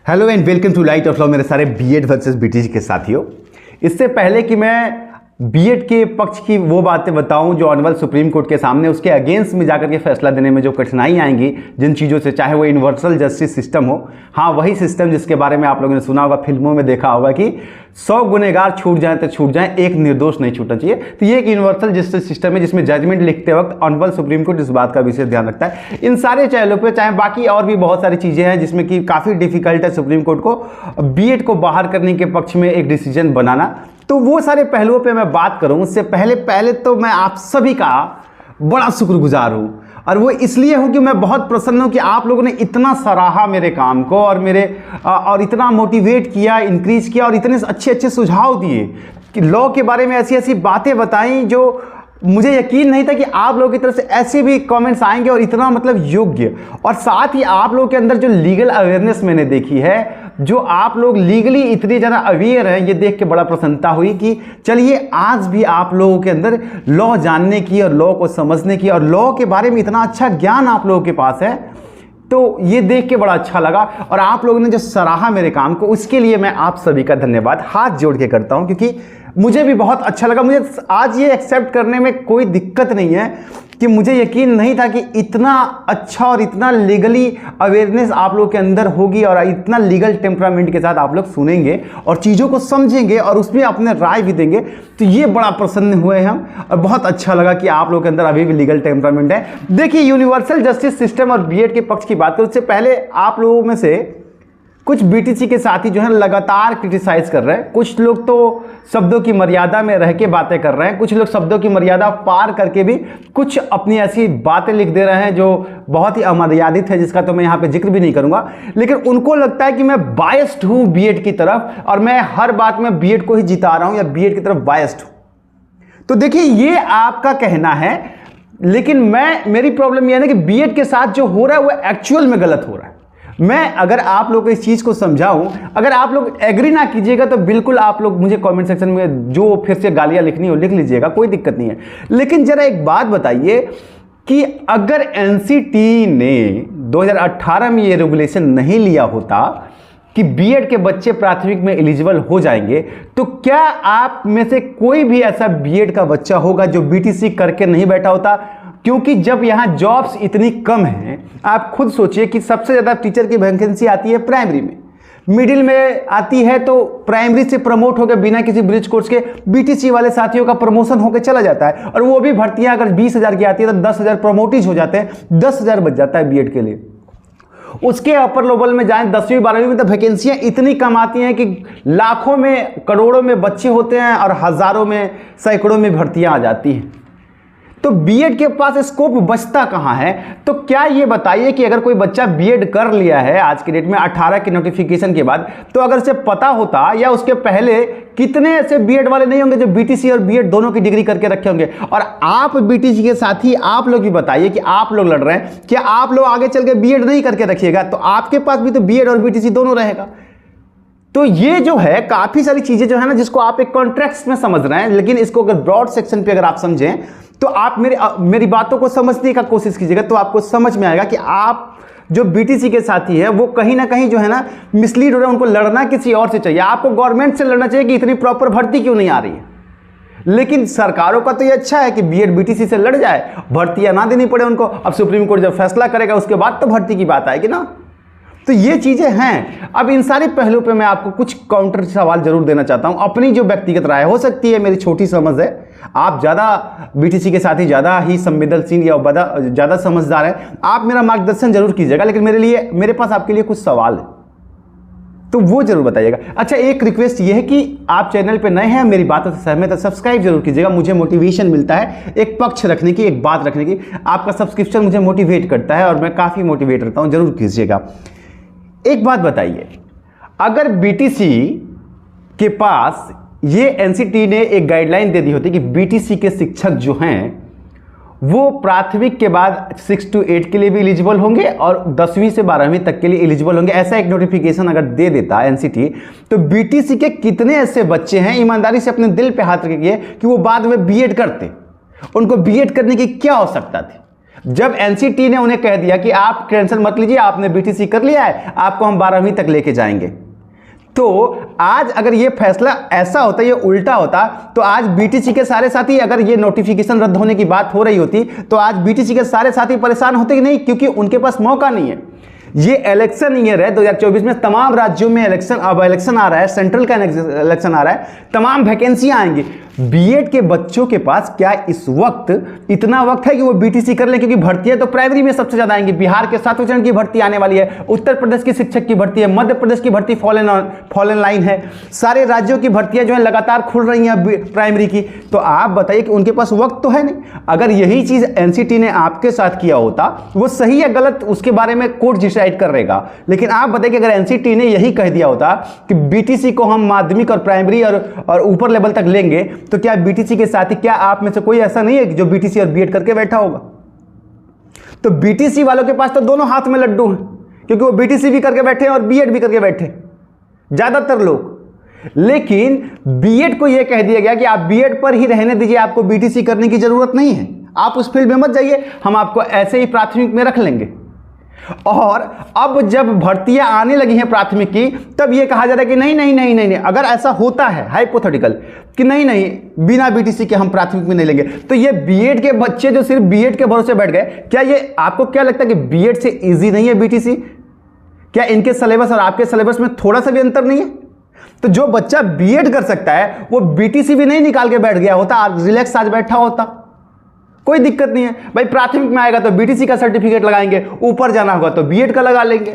Hello and welcome to light of law मेरे सारे BEd versus BTC के साथियों। इससे पहले कि मैं बीएड के पक्ष की वो बातें बताऊं जो ऑनरेबल सुप्रीम कोर्ट के सामने उसके अगेंस्ट में जाकर के फैसला देने में जो कठिनाई आएंगी जिन चीज़ों से, चाहे वो यूनिवर्सल जस्टिस सिस्टम हो, हाँ वही सिस्टम जिसके बारे में आप लोगों ने सुना होगा, फिल्मों में देखा होगा कि 100 गुनहगार छूट जाएं तो छूट जाएं, एक निर्दोष नहीं छूटना चाहिए। तो ये एक यूनिवर्सल जस्टिस सिस्टम है जिसमें जजमेंट लिखते वक्त ऑनरेबल सुप्रीम कोर्ट इस बात का विशेष ध्यान रखता है। इन सारे चैनलों पे चाहे बाकी और भी बहुत सारी चीज़ें हैं जिसमें कि काफ़ी डिफिकल्ट है सुप्रीम कोर्ट को बीएड को बाहर करने के पक्ष में एक डिसीजन बनाना। तो वो सारे पहलुओं पे मैं बात करूं उससे पहले तो मैं आप सभी का बड़ा शुक्रगुजार हूं, और वो इसलिए हूं कि मैं बहुत प्रसन्न हूं कि आप लोगों ने इतना सराहा मेरे काम को और इतना मोटिवेट किया, इंक्रीज किया और इतने अच्छे अच्छे सुझाव दिए कि लॉ के बारे में ऐसी ऐसी बातें बताई जो मुझे यकीन नहीं था कि आप लोगों की तरफ से ऐसे भी कमेंट्स आएंगे और इतना मतलब योग्य। और साथ ही आप लोगों के अंदर जो लीगल अवेयरनेस मैंने देखी है, जो आप लोग लीगली इतने ज़्यादा अवेयर हैं, ये देख के बड़ा प्रसन्नता हुई कि चलिए आज भी आप लोगों के अंदर लॉ जानने की और लॉ को समझने की और लॉ के बारे में इतना अच्छा ज्ञान आप लोगों के पास है। तो ये देख के बड़ा अच्छा लगा और आप लोगों ने जो सराहा मेरे काम को, उसके लिए मैं आप सभी का धन्यवाद हाथ जोड़ के करता हूं, क्योंकि मुझे भी बहुत अच्छा लगा। मुझे आज ये एक्सेप्ट करने में कोई दिक्कत नहीं है कि मुझे यकीन नहीं था कि इतना अच्छा और इतना लीगली अवेयरनेस आप लोगों के अंदर होगी और इतना लीगल टेम्परामेंट के साथ आप लोग सुनेंगे और चीज़ों को समझेंगे और उसमें अपने राय भी देंगे। तो ये बड़ा प्रसन्न हुए हम और बहुत अच्छा लगा कि आप लोगों के अंदर अभी भी लीगल टेम्परामेंट है। देखिए, यूनिवर्सल जस्टिस सिस्टम और बीएड के पक्ष की बात करूँ उससे पहले आप लोगों में से कुछ बीटीसी के साथी जो है लगातार क्रिटिसाइज कर रहे हैं। कुछ लोग तो शब्दों की मर्यादा में रह के बातें कर रहे हैं, कुछ लोग शब्दों की मर्यादा पार करके भी कुछ अपनी ऐसी बातें लिख दे रहे हैं जो बहुत ही अमर्यादित है, जिसका तो मैं यहाँ पे जिक्र भी नहीं करूँगा। लेकिन उनको लगता है कि मैं बायस्ड हूँ बीएड की तरफ और मैं हर बात में बीएड को ही जिता रहा हूँ या बीएड की तरफ बायस्ड हूँ। तो देखिए, ये आपका कहना है, लेकिन मेरी प्रॉब्लम यह है कि बीएड के साथ जो हो रहा है वो एक्चुअल में गलत हो रहा है। मैं अगर आप लोग को इस चीज़ को समझाऊं, अगर आप लोग एग्री ना कीजिएगा तो बिल्कुल आप लोग मुझे कमेंट सेक्शन में जो फिर से गालियां लिखनी हो लिख लीजिएगा, कोई दिक्कत नहीं है। लेकिन जरा एक बात बताइए कि अगर एनसीटी ने 2018 में ये रेगुलेशन नहीं लिया होता कि बीएड के बच्चे प्राथमिक में एलिजिबल हो जाएंगे, तो क्या आप में से कोई भी ऐसा बीएड का बच्चा होगा जो बीटीसी करके नहीं बैठा होता? क्योंकि जब यहाँ जॉब्स इतनी कम हैं, आप खुद सोचिए कि सबसे ज़्यादा टीचर की वैकेंसी आती है प्राइमरी में, मिडिल में आती है, तो प्राइमरी से प्रमोट होकर बिना किसी ब्रिज कोर्स के बीटीसी वाले साथियों का प्रमोशन होकर चला जाता है। और वो भी भर्तियां अगर 20,000 की आती है तो 10,000 प्रमोटेज हो जाते हैं, 10,000 बच जाता है बीएड के लिए। उसके अपर लेवल में जाएं 10वीं 12वीं में तो वैकेंसियां इतनी कम आती हैं कि लाखों में करोड़ों में बच्चे होते हैं और हजारों में सैकड़ों में भर्तियां आ जाती हैं। तो बीएड के पास स्कोप बचता कहां है? तो क्या ये बताइए कि अगर कोई बच्चा बीएड कर लिया है आज की डेट में 18 के नोटिफिकेशन के बाद, तो अगर उसे पता होता या उसके पहले कितने ऐसे बीएड वाले नहीं होंगे जो बीटीसी और बीएड दोनों की डिग्री करके रखे होंगे। और आप बीटीसी के साथ ही आप लोग भी बताइए कि आप लोग लड़ रहे हैं, क्या आप लोग आगे चल के बीएड नहीं करके रखिएगा? तो आपके पास भी तो बीएड और बीटीसी दोनों रहेगा। तो ये जो है काफी सारी चीजें जो है ना, जिसको आप एक कॉन्ट्रैक्ट में समझ रहे हैं, लेकिन इसको अगर ब्रॉड सेक्शन पे अगर आप समझें तो आप मेरी बातों को समझने का कोशिश कीजिएगा, तो आपको समझ में आएगा कि आप जो बीटीसी के साथी है वो कहीं ना कहीं जो है ना मिसलीड हो रहे हैं। उनको लड़ना किसी और से चाहिए, आपको गवर्नमेंट से लड़ना चाहिए कि इतनी प्रॉपर भर्ती क्यों नहीं आ रही है। लेकिन सरकारों का तो ये अच्छा है कि बीएड बीटीसी से लड़ जाए, भर्तियां ना देनी पड़े उनको। अब सुप्रीम कोर्ट जब फैसला करेगा उसके बाद तो भर्ती की बात आएगी ना। तो ये चीजें हैं। अब इन सारे पहलुओं पे मैं आपको कुछ काउंटर सवाल जरूर देना चाहता हूं, अपनी जो व्यक्तिगत राय हो सकती है, मेरी छोटी समझ है, आप ज्यादा बीटीसी के साथ ही ज्यादा ही संवेदनशील या ज्यादा समझदार है, आप मेरा मार्गदर्शन जरूर कीजिएगा। लेकिन मेरे पास आपके लिए कुछ सवाल है, तो वो जरूर बताइएगा। अच्छा, एक रिक्वेस्ट ये है कि आप चैनल पे नए हैं, मेरी बातों से सहमत है, सब्सक्राइब जरूर कीजिएगा। मुझे मोटिवेशन मिलता है एक पक्ष रखने की, एक बात रखने की। आपका सब्सक्रिप्शन मुझे मोटिवेट करता है और मैं काफी मोटिवेट रहता हूं, जरूर कीजिएगा। एक बात बताइए, अगर बीटीसी के पास ये एनसीटी ने एक गाइडलाइन दे दी होती कि बीटीसी के शिक्षक जो हैं वो प्राथमिक के बाद 6 to 8 के लिए भी एलिजिबल होंगे और 10वीं से 12वीं तक के लिए एलिजिबल होंगे, ऐसा एक नोटिफिकेशन अगर दे देता एनसीटी, तो बीटीसी के कितने ऐसे बच्चे हैं, ईमानदारी से अपने दिल पे हाथ रखिए, कि वो बाद में बीएड करते? उनको बीएड करने की क्या आवश्यकता थी? जब एनसीटी ने उन्हें कह दिया कि आप टेंशन मत लीजिए, आपने बीटीसी कर लिया है, आपको हम 12वीं तक लेके जाएंगे, तो आज अगर ये फैसला ऐसा होता, ये उल्टा होता, तो आज बीटीसी के सारे साथी, अगर ये नोटिफिकेशन रद्द होने की बात हो रही होती, तो आज बीटीसी के सारे साथी परेशान होते कि नहीं, क्योंकि उनके पास मौका नहीं है। ये इलेक्शन ईयर है 2024 में, तमाम राज्यों में इलेक्शन, अब इलेक्शन आ रहा है, सेंट्रल का इलेक्शन आ रहा है, तमाम वैकेंसियां आएंगी। बीएड के बच्चों के पास क्या इस वक्त इतना वक्त है कि वो बीटीसी कर लें? क्योंकि भर्तियां तो प्राइमरी में सबसे ज्यादा आएंगी। बिहार के 7वें चरण की भर्ती आने वाली है, उत्तर प्रदेश की शिक्षक की भर्ती है, मध्य प्रदेश की भर्ती फॉलन लाइन है, सारे राज्यों की भर्तियां जो है लगातार खुल रही हैं प्राइमरी की। तो आप बताइए कि उनके पास वक्त तो है नहीं। अगर यही चीज एनसीटी ने आपके साथ किया होता, वो सही है गलत उसके बारे में कोर्ट डिसाइड करेगा, लेकिन आप बताइए कि अगर एनसीटी ने यही कह दिया होता कि बीटीसी को हम माध्यमिक और प्राइमरी और ऊपर लेवल तक लेंगे, तो क्या बीटीसी के साथ ही, क्या आप में से कोई ऐसा नहीं है कि जो बीटीसी और बीएड करके बैठा होगा? तो बीटीसी वालों के पास तो दोनों हाथ में लड्डू हैं, क्योंकि वो बीटीसी भी करके बैठे हैं और बीएड भी करके बैठे ज्यादातर लोग। लेकिन बीएड को यह कह दिया गया कि आप बीएड पर ही रहने दीजिए, आपको बीटीसी करने की जरूरत नहीं है, आप उस फील्ड में मत जाइए, हम आपको ऐसे ही प्राथमिक में रख लेंगे। और अब जब भर्तियां आने लगी हैं प्राथमिक की, तब यह कहा जा रहा है कि नहीं नहीं नहीं नहीं नहीं, अगर ऐसा होता है हाइपोथेटिकल कि नहीं नहीं बिना बीटीसी के हम प्राथमिक में नहीं लेंगे, तो ये बीएड के बच्चे जो सिर्फ बीएड के भरोसे बैठ गए, क्या ये आपको क्या लगता है कि बीएड से इजी नहीं है बीटीसी? क्या इनके सिलेबस और आपके सिलेबस में थोड़ा सा भी अंतर नहीं है? तो जो बच्चा बीएड कर सकता है वो बीटीसी भी नहीं निकाल के बैठ गया होता, रिलैक्स आज बैठा होता, कोई दिक्कत नहीं है भाई। प्राथमिक में आएगा तो बीटीसी का सर्टिफिकेट लगाएंगे, ऊपर जाना होगा तो बीएड का लगा लेंगे।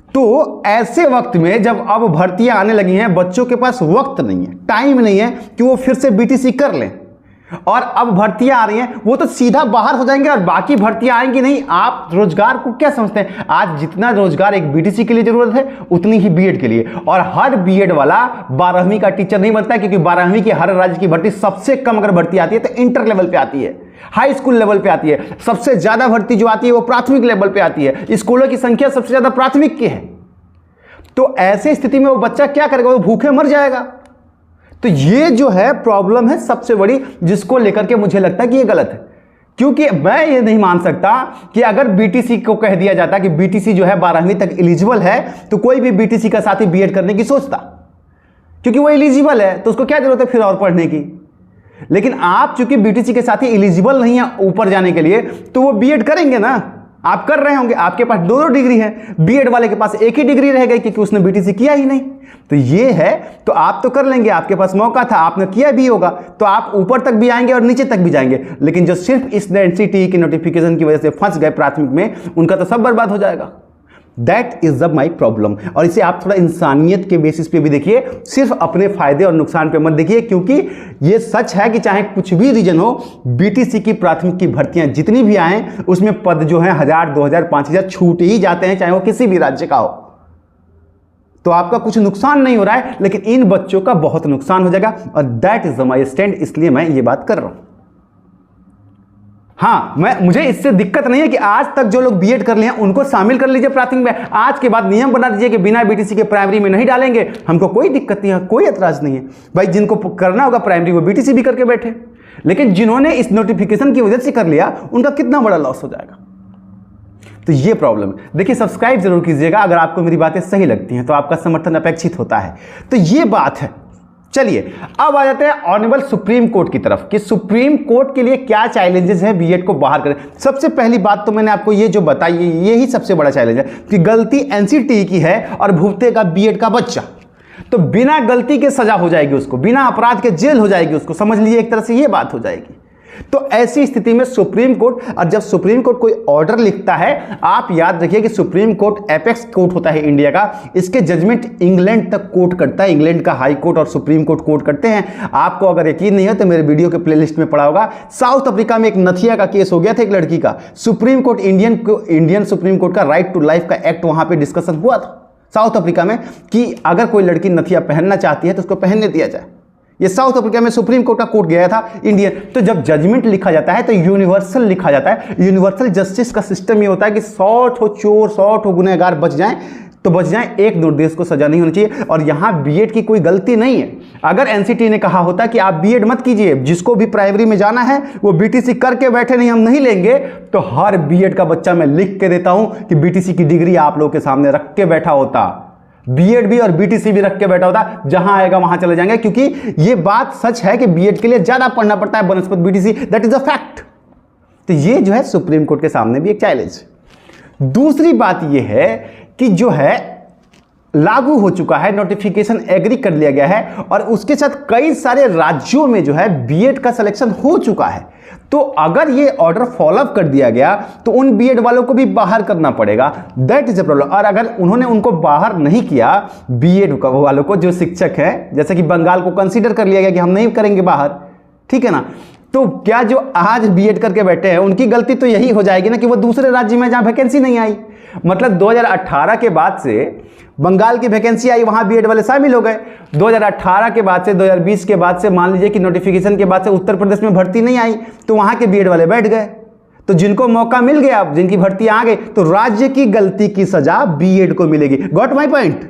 तो ऐसे वक्त में जब अब भर्तियां आने लगी हैं, बच्चों के पास वक्त नहीं है, टाइम नहीं है कि वो फिर से बीटीसी कर लें, और अब भर्तियां आ रही हैं, वो तो सीधा बाहर हो जाएंगे और बाकी भर्तियां आएंगी नहीं। आप रोजगार को क्या समझते हैं? आज जितना रोजगार एक बीटीसी के लिए जरूरत है, उतनी ही बीएड के लिए। और हर बीएड वाला 12वीं का टीचर नहीं बनता, क्योंकि 12वीं की हर राज्य की भर्ती सबसे कम अगर भर्ती आती है तो इंटर लेवल पे आती है, हाई स्कूल लेवल पे आती है। सबसे ज्यादा भर्ती जो आती है वो प्राथमिक लेवल पे आती है, स्कूलों की संख्या सबसे ज्यादा प्राथमिक की है। तो ऐसे स्थिति में वो बच्चा क्या करेगा? वो भूखे मर जाएगा। तो ये जो है प्रॉब्लम है सबसे बड़ी, जिसको लेकर के मुझे लगता है कि ये गलत है। क्योंकि मैं ये नहीं मान सकता कि अगर बीटीसी को कह दिया जाता कि बीटीसी जो है 12वीं तक एलिजिबल है, तो कोई भी बीटीसी का साथी बीएड करने की सोचता, क्योंकि वो एलिजिबल है तो उसको क्या जरूरत है फिर और पढ़ने की। लेकिन आप चूंकि बीटीसी के साथी एलिजिबल नहीं है ऊपर जाने के लिए, तो वो बीएड करेंगे ना। आप कर रहे होंगे, आपके पास 2 डिग्री है, बीएड वाले के पास 1 ही डिग्री रह गई क्योंकि उसने बीटीसी किया ही नहीं। तो ये है, तो आप तो कर लेंगे, आपके पास मौका था, आपने किया भी होगा, तो आप ऊपर तक भी आएंगे और नीचे तक भी जाएंगे। लेकिन जो सिर्फ इस एनसीटी की नोटिफिकेशन की वजह से फंस गए प्राथमिक में, उनका तो सब बर्बाद हो जाएगा। That is the my problem. और इसे आप थोड़ा इंसानियत के बेसिस पे भी देखिए, सिर्फ अपने फायदे और नुकसान पे मत देखिए, क्योंकि ये सच है कि चाहे कुछ भी रीजन हो, बीटीसी की प्राथमिक की भर्तियां जितनी भी आए, उसमें पद जो है 1000, 2000, 5000 छूट ही जाते हैं, चाहे वो किसी भी राज्य का हो। तो आपका कुछ नुकसान नहीं हो रहा है, लेकिन इन बच्चों का बहुत नुकसान हो जाएगा, और that is the my stand, इसलिए मैं ये बात कर रहा हूं। हाँ, मुझे इससे दिक्कत नहीं है कि आज तक जो लोग बीएड कर लिए हैं उनको शामिल कर लीजिए प्राथमिक में। आज के बाद नियम बना दीजिए कि बिना बीटीसी के प्राइमरी में नहीं डालेंगे, हमको कोई दिक्कत नहीं है, कोई एतराज नहीं है भाई। जिनको करना होगा प्राइमरी वो बीटीसी भी करके बैठे। लेकिन जिन्होंने इस नोटिफिकेशन की वजह से कर लिया, उनका कितना बड़ा लॉस हो जाएगा। तो ये प्रॉब्लम है। देखिए, सब्सक्राइब जरूर कीजिएगा, अगर आपको मेरी बातें सही लगती हैं तो आपका समर्थन अपेक्षित होता है। तो ये बात है। चलिए अब आ जाते हैं ऑनरेबल सुप्रीम कोर्ट की तरफ कि सुप्रीम कोर्ट के लिए क्या चैलेंजेस है बीएड को बाहर करें। सबसे पहली बात तो मैंने आपको ये जो बताई है, यही सबसे बड़ा चैलेंज है कि गलती एनसीटी की है और भुगतेगा बीएड का बच्चा। तो बिना गलती के सजा हो जाएगी उसको, बिना अपराध के जेल हो जाएगी उसको, समझ लीजिए एक तरह से ये बात हो जाएगी। तो ऐसी स्थिति में सुप्रीम कोर्ट, और जब सुप्रीम कोर्ट कोई ऑर्डर लिखता है, आप याद रखिए कि सुप्रीम कोर्ट एपेक्स कोर्ट होता है इंडिया का, इसके जजमेंट इंग्लैंड तक कोर्ट करता है। इंग्लैंड का हाई कोर्ट और सुप्रीम कोर्ट कोर्ट करते हैं। आपको अगर यकीन नहीं है तो मेरे वीडियो के प्लेलिस्ट में पड़ा होगा। साउथ अफ्रीका में एक नथिया का केस हो गया था एक लड़की का, supreme court Indian supreme court का राइट टू लाइफ का एक्ट वहां पर डिस्कशन हुआ था साउथ अफ्रीका में कि अगर कोई लड़की नथिया पहनना चाहती है तो उसको पहनने दिया जाए। ये साउथ अफ्रीका में सुप्रीम कोर्ट का कोर्ट गया था इंडियन। तो जब जजमेंट लिखा जाता है तो यूनिवर्सल लिखा जाता है। यूनिवर्सल जस्टिस का सिस्टम ये होता है कि 100 ठो चोर, 100 ठो गुनहगार बच जाएं तो बच जाएं, एक निर्दोष को सजा नहीं होनी चाहिए। और यहां बीएड की कोई गलती नहीं है। अगर एनसीटी ने कहा होता कि आप बीएड मत कीजिए, जिसको भी प्राइमरी में जाना है वो बीटीसी करके बैठे, नहीं हम नहीं लेंगे, तो हर बीएड का बच्चा मैं लिख के देता हूं कि बीटीसी की डिग्री आप लोगों के सामने रख के बैठा होता, बीएड भी और बीटीसी भी रख के बैठा होता, जहां आएगा वहां चले जाएंगे, क्योंकि ये बात सच है कि बीएड के लिए ज्यादा पढ़ना पड़ता है बनस्पत BTC, that is a fact. तो ये जो है सुप्रीम कोर्ट के सामने भी एक चैलेंज। दूसरी बात ये है कि जो है लागू हो चुका है, नोटिफिकेशन एग्री कर लिया गया है और उसके साथ कई सारे राज्यों में जो है बीएड का सिलेक्शन हो चुका है। तो अगर ये ऑर्डर फॉलो अप कर दिया गया तो उन बीएड वालों को भी बाहर करना पड़ेगा, दैट इज अ प्रॉब्लम। और अगर उन्होंने उनको बाहर नहीं किया, बीएड वालों को जो शिक्षक हैं, जैसे कि बंगाल को कंसीडर कर लिया गया कि हम नहीं करेंगे बाहर, ठीक है ना, तो क्या जो आज बीएड करके बैठे हैं उनकी गलती तो यही हो जाएगी ना कि वो दूसरे राज्य में जहां वैकेंसी नहीं आई, मतलब 2018 के बाद से बंगाल की वैकेंसी आई, वहां बीएड वाले शामिल हो गए। 2018 के बाद से 2020 के बाद से मान लीजिए कि नोटिफिकेशन के बाद से उत्तर प्रदेश में भर्ती नहीं आई, तो वहां के बीएड वाले बैठ गए। तो जिनको मौका मिल गया, जिनकी भर्ती आ गई, तो राज्य की गलती की सजा बीएड को मिलेगी। Got my point?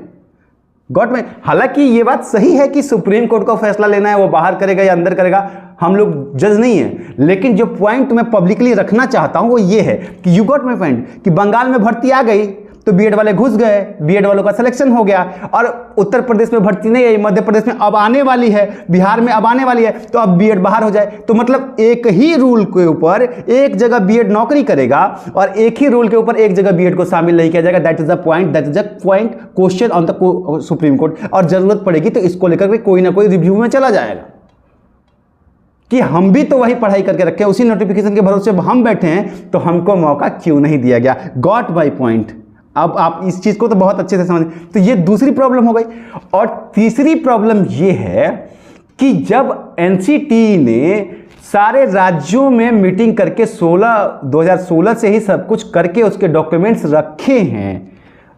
Got my? हालांकि ये बात सही है कि सुप्रीम कोर्ट का फैसला लेना है, वो बाहर करेगा या अंदर करेगा, हम लोग जज नहीं है, लेकिन जो पॉइंट मैं पब्लिकली रखना चाहता हूं वो ये है कि यू गॉट माई पॉइंट, कि बंगाल में भर्ती आ गई तो बीएड वाले घुस गए, बीएड वालों का सिलेक्शन हो गया, और उत्तर प्रदेश में भर्ती नहीं आई, मध्य प्रदेश में अब आने वाली है, बिहार में अब आने वाली है, तो अब बीएड बाहर हो जाए। तो मतलब एक ही रूल के ऊपर एक जगह बीएड नौकरी करेगा और एक ही रूल के ऊपर एक जगह बीएड को शामिल नहीं किया जाएगा। That is the point, that is the point question on the supreme court. और जरूरत पड़ेगी तो इसको लेकर के कोई ना कोई रिव्यू में चला जाएगा कि हम भी तो वही पढ़ाई करके रखे, उसी नोटिफिकेशन के भरोसे हम बैठे हैं, तो हमको मौका क्यों नहीं दिया गया। Got my point? अब आप इस चीज को तो बहुत अच्छे से समझ। तो ये दूसरी प्रॉब्लम हो गई। और तीसरी प्रॉब्लम ये है कि जब एनसीटी ने सारे राज्यों में मीटिंग करके 2016 से ही सब कुछ करके उसके डॉक्यूमेंट्स रखे हैं,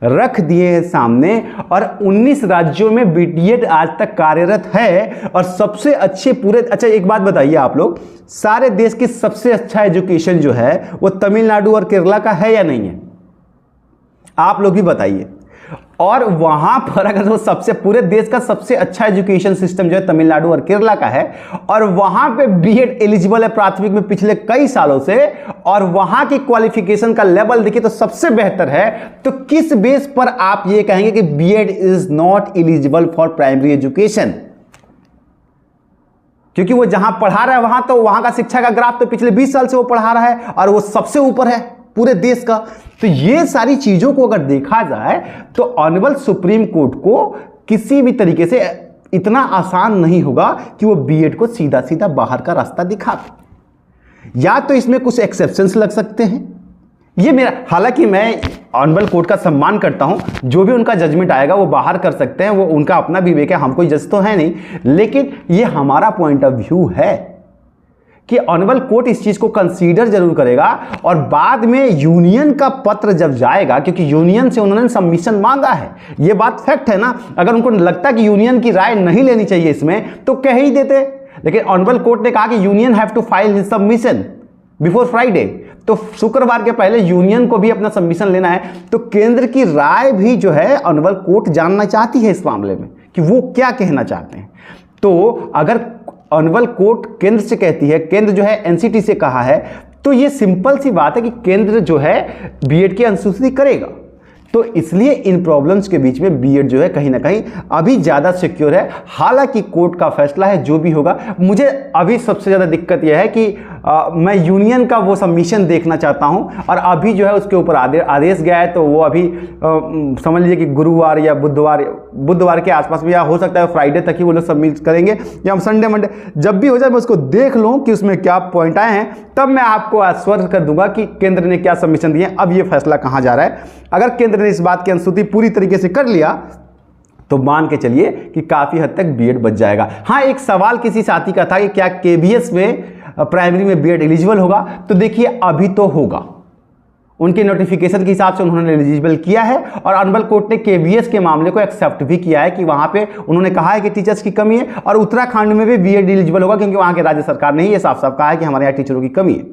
रख दिए हैं सामने, और 19 राज्यों में बीएड आज तक कार्यरत है और सबसे अच्छे पूरे। अच्छा एक बात बताइए आप लोग, सारे देश की सबसे अच्छा एजुकेशन जो है वो तमिलनाडु और केरला का है या नहीं है? आप लोग भी बताइए। और वहां पर अगर वो सबसे पूरे देश का सबसे अच्छा एजुकेशन सिस्टम जो है तमिलनाडु और केरला का है, और वहां पे बीएड एलिजिबल है प्राथमिक में पिछले कई सालों से, और वहां की क्वालिफिकेशन का लेवल देखिए तो सबसे बेहतर है, तो किस बेस पर आप ये कहेंगे कि BEd is not eligible for primary education? क्योंकि वो जहां पढ़ा रहा है वहां तो वहां का शिक्षा का ग्राफ तो पिछले 20 साल से वो पढ़ा रहा है और वो सबसे ऊपर है पूरे देश का। तो ये सारी चीजों को अगर देखा जाए तो ऑनरेबल सुप्रीम कोर्ट को किसी भी तरीके से इतना आसान नहीं होगा कि वो बीएड को सीधा सीधा बाहर का रास्ता दिखा दे। या तो इसमें कुछ एक्सेप्शंस लग सकते हैं, ये मेरा, हालांकि मैं ऑनरेबल कोर्ट का सम्मान करता हूं, जो भी उनका जजमेंट आएगा वो बाहर कर सकते हैं, वो उनका अपना विवेक है, हम कोई जज तो है नहीं, लेकिन ये हमारा पॉइंट ऑफ व्यू है कि ऑनरेबल कोर्ट इस चीज को कंसीडर जरूर करेगा। और बाद में यूनियन का पत्र जब जाएगा, क्योंकि यूनियन से उन्होंने सबमिशन मांगा है, ये बात फैक्ट है ना, अगर उनको लगता कि यूनियन की राय नहीं लेनी चाहिए इसमें तो कह ही देते, लेकिन ऑनरेबल कोर्ट ने कहा कि union have to file his submission before Friday, तो शुक्रवार के पहले यूनियन को भी अपना सबमिशन लेना है। तो केंद्र की राय भी जो है ऑनरेबल कोर्ट जानना चाहती है इस मामले में कि वो क्या कहना चाहते हैं। तो अगर ऑनरेबल कोर्ट केंद्र से कहती है, केंद्र जो है एनसीटी से कहा है, तो ये सिंपल सी बात है कि केंद्र जो है बीएड की अनुसूची करेगा। तो इसलिए इन प्रॉब्लम्स के बीच में बीएड जो है कहीं ना कहीं अभी ज़्यादा सिक्योर है। हालांकि कोर्ट का फैसला है जो भी होगा, मुझे अभी सबसे ज़्यादा दिक्कत यह है कि मैं यूनियन का वो सबमिशन देखना चाहता हूं, और अभी जो है उसके ऊपर आदेश गया है, तो वो अभी समझ लीजिए कि गुरुवार या बुधवार के आसपास में, या हो सकता है फ्राइडे तक ही वो लोग सबमिट करेंगे, या हम संडे मंडे जब भी हो जाए मैं उसको देख लूँ कि उसमें क्या पॉइंट आए हैं, तब मैं आपको आश्वस्त कर दूंगा कि केंद्र ने क्या सबमिशन दिए, अब ये फैसला कहाँ जा रहा है। अगर केंद्र ने इस बात की अनुसूची पूरी तरीके से कर लिया तो मान के चलिए कि काफ़ी हद तक बीएड बच जाएगा। हाँ, एक सवाल किसी साथी का था कि क्या केबीएस में प्राइमरी में बीएड एलिजिबल होगा, तो देखिए अभी तो होगा, उनके नोटिफिकेशन के हिसाब से उन्होंने एलिजिबल किया है, और ऑनरेबल कोर्ट ने केबीएस के मामले को एक्सेप्ट भी किया है कि वहां पे उन्होंने कहा है कि टीचर्स की कमी है, और उत्तराखंड में भी बीएड एलिजिबल होगा क्योंकि वहां के राज्य सरकार ने ही ये साफ साफ कहा है कि हमारे यहाँ टीचरों की कमी है।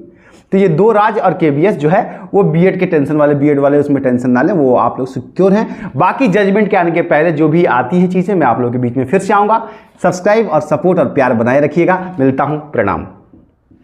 तो ये दो राज और केबीएस जो है वो बीएड के टेंशन वाले, बीएड वाले उसमें टेंशन ना लें, वो आप लोग सिक्योर हैं। बाकी जजमेंट के आने के पहले जो भी आती है चीज़ें मैं आप लोगों के बीच में फिर से आऊँगा। सब्सक्राइब और सपोर्ट और प्यार बनाए रखिएगा। मिलता हूँ, प्रणाम।